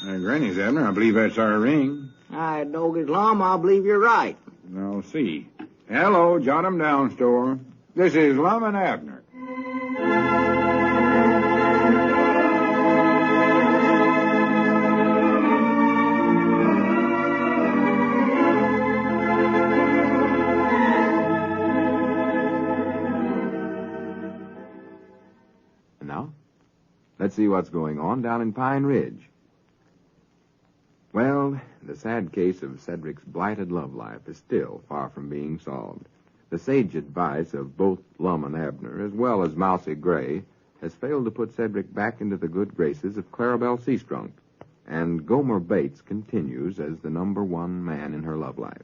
Granny's, Abner. I believe that's our ring. Doggy's Lum, I believe you're right. I'll see. Hello, Jot 'em Down store. This is Lum and Abner. And now, let's see what's going on down in Pine Ridge. Well, the sad case of Cedric's blighted love life is still far from being solved. The sage advice of both Lum and Abner, as well as Mousy Gray, has failed to put Cedric back into the good graces of Clarabelle Seastrunk, and Gomer Bates continues as the number one man in her love life.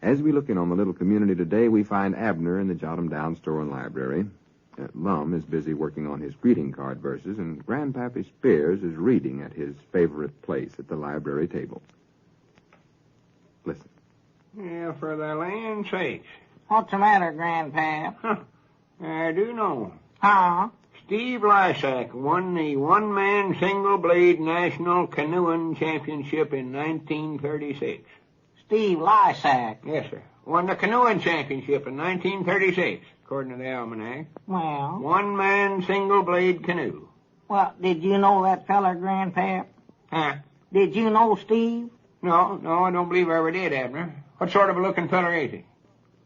As we look in on the little community today, we find Abner in the Jot 'em Down store and library. Lum is busy working on his greeting card verses, and Grandpappy Spears is reading at his favorite place at the library table. Listen. Yeah, for the land's sakes. What's the matter, Grandpap? I do know. Huh? Steve Lysack won the one-man single-blade National Canoeing Championship in 1936. Steve Lysack. Yes, sir. Won the Canoeing Championship in 1936, according to the almanac. Well? One-man single-blade canoe. Well, did you know that feller, Grandpap? Huh? Did you know Steve? No, I don't believe I ever did, Abner. What sort of a looking feller is he?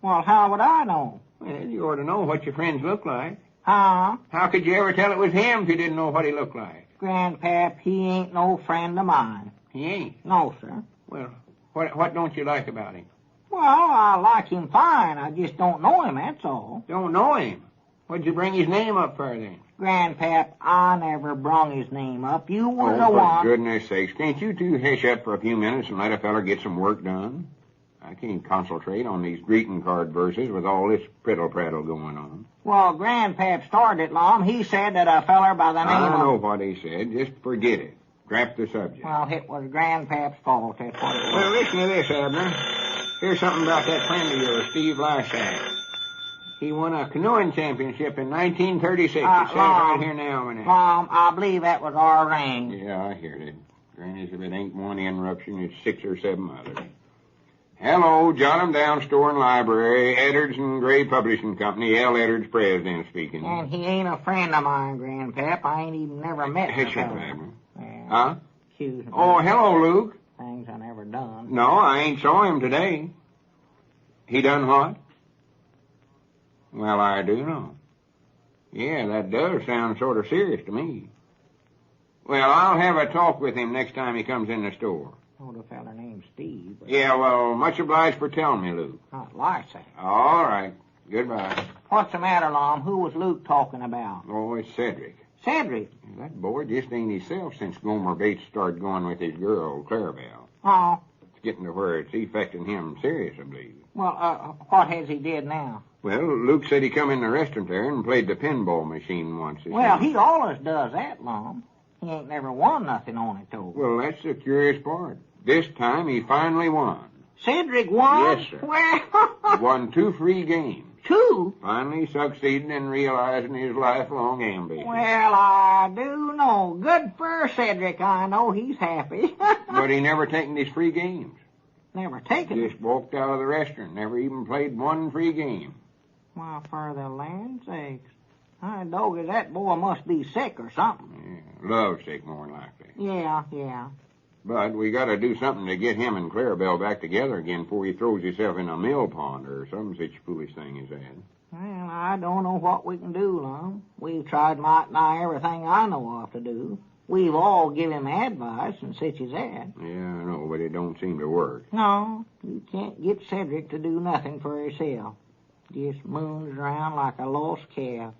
Well, how would I know? Well, you ought to know what your friends look like. Huh? How could you ever tell it was him if you didn't know what he looked like? Grandpap, he ain't no friend of mine. He ain't? No, sir. Well, what don't you like about him? Well, I like him fine. I just don't know him, that's all. Don't know him? What'd you bring his name up for, then? Grandpap, I never brung his name up. You were the for one. Goodness sakes, can't you two hush up for a few minutes and let a feller get some work done? I can't concentrate on these greeting card verses with all this prittle-prattle going on. Well, Grandpap started it, Lum. He said that a feller by the name of... I know what he said. Just forget it. Drop the subject. Well, it was Grandpap's fault, that's what it was. Well, listen to this, Abner. Here's something about that friend of yours, Steve Lysack. He won a canoeing championship in 1936. It says right here now. Lum, I believe that was our ring. Yeah, I heard it. Granny's, if it ain't one interruption, it's 6 or 7 others. Hello, Jot 'em Down store and library, Eddards and Gray Publishing Company, L. Eddards, president speaking. And he ain't a friend of mine, Grandpap. I ain't even never met him. Shut up, Abner. Yeah. Huh? Excuse me. Oh, hello, Luke. Things I never done. No, I ain't saw him today. He done what? Well, I do know. Yeah, that does sound sort of serious to me. Well, I'll have a talk with him next time he comes in the store. Oh, the fella named Steve. But... Yeah, well, much obliged for telling me, Luke. Not Lysack. All right. Goodbye. What's the matter, Lum? Who was Luke talking about? Oh, it's Cedric. Cedric? That boy just ain't himself since Gomer Bates started going with his girl, Clarabelle. Oh. It's getting to where it's affecting him serious, I believe. Well, what has he did now? Well, Luke said he come in the restaurant there and played the pinball machine once. Well, he always does that, Lum. He ain't never won nothing on it, though. Well, that's the curious part. This time he finally won. Cedric won? Yes, sir. Well... He won 2 free games. 2? Finally succeeding in realizing his lifelong ambition. Well, I do know. Good for Cedric. I know he's happy. But he never taken his free games. Never taken Just walked out of the restaurant. Never even played 1 free game. Well, for the land's sakes. Doggy, that boy must be sick or something. Yeah, love sick more than likely. Yeah. But we got to do something to get him and Clarabelle back together again before he throws himself in a mill pond or some such foolish thing as that. Well, I don't know what we can do, Lum. We've tried might nigh everything I know of to do. We've all given him advice and such as that. Yeah, I know, but it don't seem to work. No, you can't get Cedric to do nothing for himself. Just moons around like a lost calf.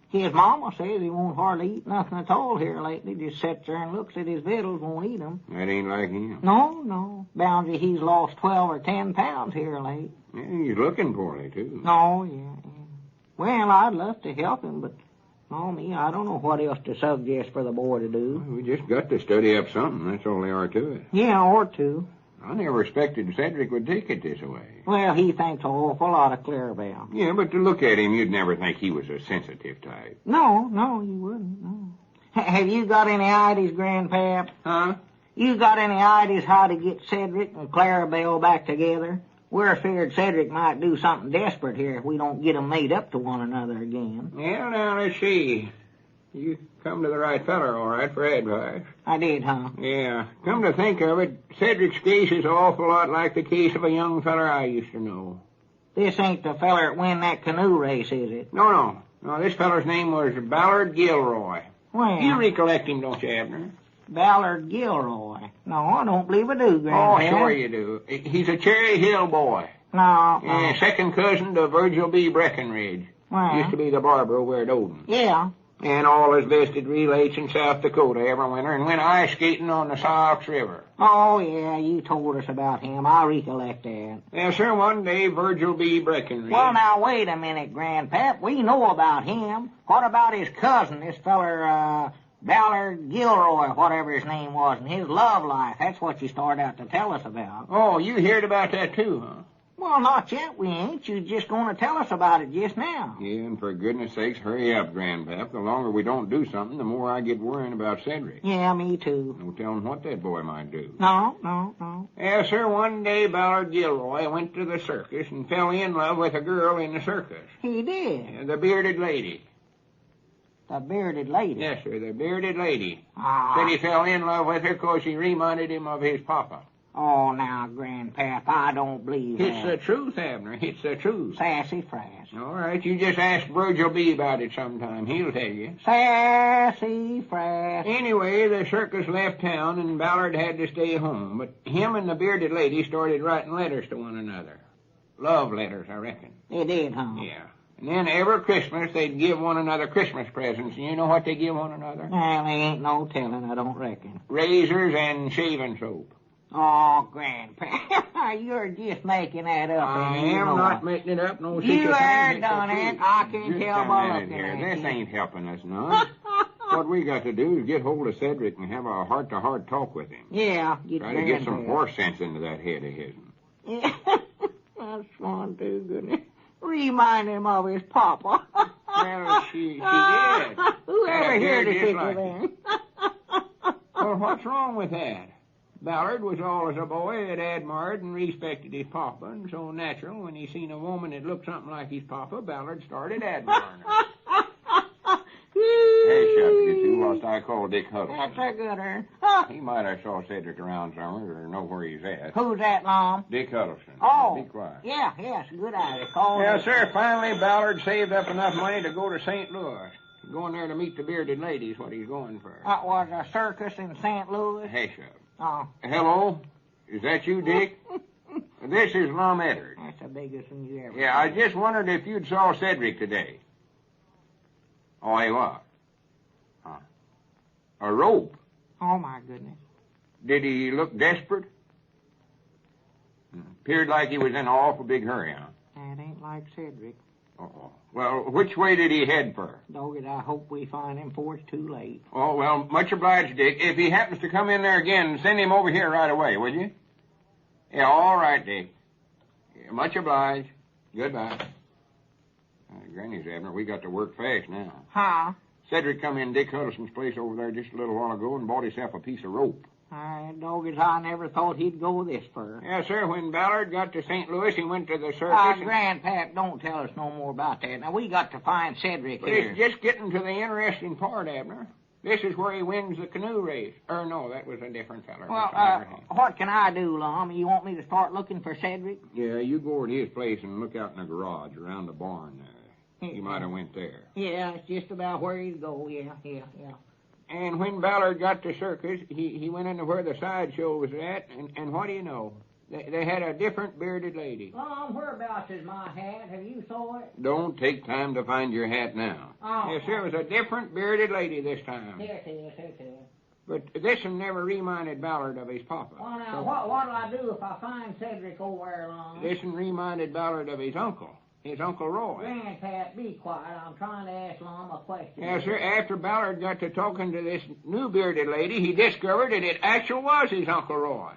His mama says he won't hardly eat nothing at all here lately. Just sits there and looks at his victuals, won't eat 'em. That ain't like him. No. Bounty, he's lost 12 or 10 pounds here late. Yeah, he's looking poorly, too. Oh, yeah. Well, I'd love to help him, but, me, I don't know what else to suggest for the boy to do. Well, we just got to study up something. That's all there are to it. Yeah, or two. I never expected Cedric would take it this way. Well, he thinks an awful lot of Clarabelle. Yeah, but to look at him, you'd never think he was a sensitive type. No, you wouldn't, no. Have you got any ideas, Grandpap? Huh? You got any ideas how to get Cedric and Clarabelle back together? We're afeard Cedric might do something desperate here if we don't get 'em made up to one another again. Well, now, let's see. You come to the right feller, all right, for advice. I did, huh? Yeah. Come to think of it, Cedric's case is an awful lot like the case of a young feller I used to know. This ain't the feller that win that canoe race, is it? No, this feller's name was Ballard Gilroy. Well, You recollect him, don't you, Abner? Ballard Gilroy. No, I don't believe I do, Oh, Grandpa. sure you do. He's a Cherry Hill boy. No. Yeah, second cousin to Virgil B. Breckenridge. Well, Used to be the barber over at Odin. yeah. And all his vested relates in South Dakota every winter and went ice skating on the Sioux River. Oh, yeah, you told us about him. I recollect that. Yes, sir, one day Virgil B. Breckenridge. Well, now, wait a minute, Grandpap. We know about him. What about his cousin, this feller, Ballard Gilroy, whatever his name was, and his love life? That's what you started out to tell us about. Oh, you heard about that too, huh? Well, not yet, we ain't. You just going to tell us about it just now. Yeah, and for goodness sakes, hurry up, Grandpap. The longer we don't do something, the more I get worrying about Cedric. Yeah, me too. No telling what that boy might do. No. Yes, sir, one day Ballard Gilroy went to the circus and fell in love with a girl in the circus. He did. The bearded lady. The bearded lady. Yes, sir, the bearded lady. Ah. Said he fell in love with her 'cause she reminded him of his papa. Oh, now, Grandpap, I don't believe It's the that. truth, Abner. It's the truth. Sassy Frass. All right, you just ask Virgil B. about it sometime. He'll tell you. Sassy Frass. Anyway, the circus left town and Ballard had to stay home. But him and the bearded lady started writing letters to one another. Love letters, I reckon. They did, huh? Yeah. And then every Christmas they'd give one another Christmas presents. And you know what they give one another? Well, they ain't no telling, I don't reckon. Razors and shaving soap. Oh, Grandpa, you're just making that up. I and you am know not it. making it up. No You secret are thing. It's the done it. truth. I can Just tell a by minute looking here. at This you. ain't helping us none. What we got to do is get hold of Cedric and have a heart-to-heart talk with him. Yeah, Try to get some horse sense into that head of his. Yeah, that's fun too, goodness. Remind him of his papa. Well, she did. Whoever heard just it tickle like then. Well, what's wrong with that? Ballard was always a boy that admired and respected his papa, and so natural, when he seen a woman that looked something like his papa, Ballard started admiring her. Hey, shut it, you whilst I call Dick Huddleston. That's a good one. He might have saw Cedric around somewhere or know where he's at. Who's that, Lum? Dick Huddleston. Oh. Be quiet. Yeah, it's a good idea. Call Yes, him. sir. Finally, Ballard saved up enough money to go to St. Louis. Going there to meet the bearded lady is what he's going for. That was a circus in St. Louis. Hey, shut. Oh, Hello? Is that you, Dick? This is Lum Edwards. that's the biggest one you ever Yeah, I just wondered if you'd saw Cedric today. Oh, he what? Huh. A rope? Oh, my goodness. Did he look desperate? Appeared like he was in an awful big hurry, huh? That ain't like Cedric. Uh-oh. Well, which way did he head for? Dog, I hope we find him before it's too late. Oh, well, much obliged, Dick. If he happens to come in there again, send him over here right away, will you? Yeah, all right, Dick. Yeah, much obliged. Goodbye. Granny's Abner, we got to work fast now. Huh? Cedric come in Dick Huddleston's place over there just a little while ago and bought himself a piece of rope. Dog, I never thought he'd go this far. Yes, sir. When Ballard got to St. Louis, he went to the circus. Grandpap, don't tell us no more about that. Now, we got to find Cedric But here. it's just getting to the interesting part, Abner. This is where he wins the canoe race. Or no, that was a different feller. Well, what can I do, Lum? You want me to start looking for Cedric? Yeah, you go to his place and look out in the garage around the barn there. He might have went there. Yeah, it's just about where he'd go. Yeah. And when Ballard got to circus, he went into where the sideshow was at, and what do you know? They had a different bearded lady. Lum, whereabouts is my hat? Have you saw it? Don't take time to find your hat now. Oh. Yes, sir, it was a different bearded lady this time. Here it is. But this one never reminded Ballard of his papa. Well, now, what'll I do if I find Cedric over there, Lum? This one reminded Ballard of his uncle Roy. Grandpap, be quiet. I'm trying to ask Lum a question. Yes, sir. After Ballard got to talking to this new bearded lady, he discovered that it actually was his Uncle Roy.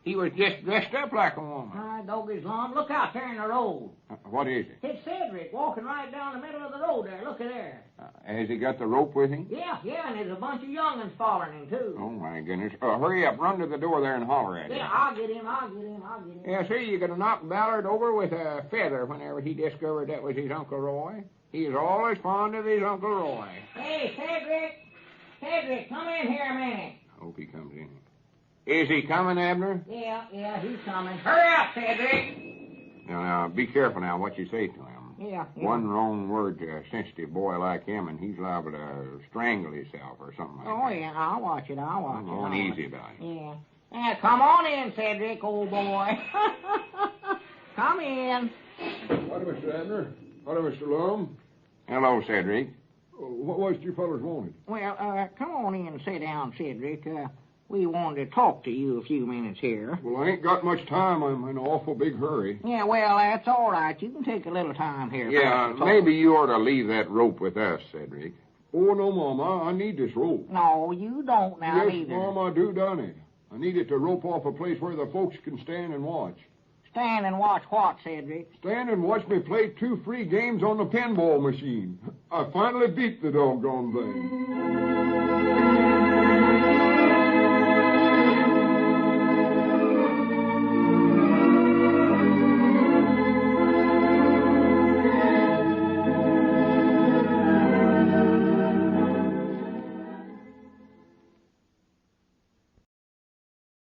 He was just dressed up like a woman. I doggies, Lum. Look out there in the road. What is it? It's Cedric walking right down the middle of the road there. Look at there. Has he got the rope with him? Yeah, and there's a bunch of young'uns following him, too. Oh, my goodness. Hurry up. Run to the door there and holler at him. Yeah, I'll get him. Yeah, see, you could have knocked Ballard over with a feather whenever he discovered that was his Uncle Roy. He's always fond of his Uncle Roy. Hey, Cedric, come in here a minute. I hope he comes in. Is he coming, Abner? Yeah, he's coming. Hurry up, Cedric. Now, be careful now what you say to him. Yeah. One wrong word to a sensitive boy like him, and he's liable to strangle himself or something like that. Oh, yeah, I'll watch it. Go easy about it. Yeah. Now, come on in, Cedric, old boy. Come in. Howdy, Mr. Abner. Howdy, Mr. Lum. Hello, Cedric. What was it you fellas wanted? Well, come on in and sit down, Cedric. We wanted to talk to you a few minutes here. Well, I ain't got much time. I'm in an awful big hurry. Yeah, well, that's all right. You can take a little time here. Yeah, maybe you ought to leave that rope with us, Cedric. Oh, no, Mama. I need this rope. No, you don't now, yes, either. Mama, I do, done it. I need it to rope off a place where the folks can stand and watch. Stand and watch what, Cedric? Stand and watch me play 2 free games on the pinball machine. I finally beat the doggone thing.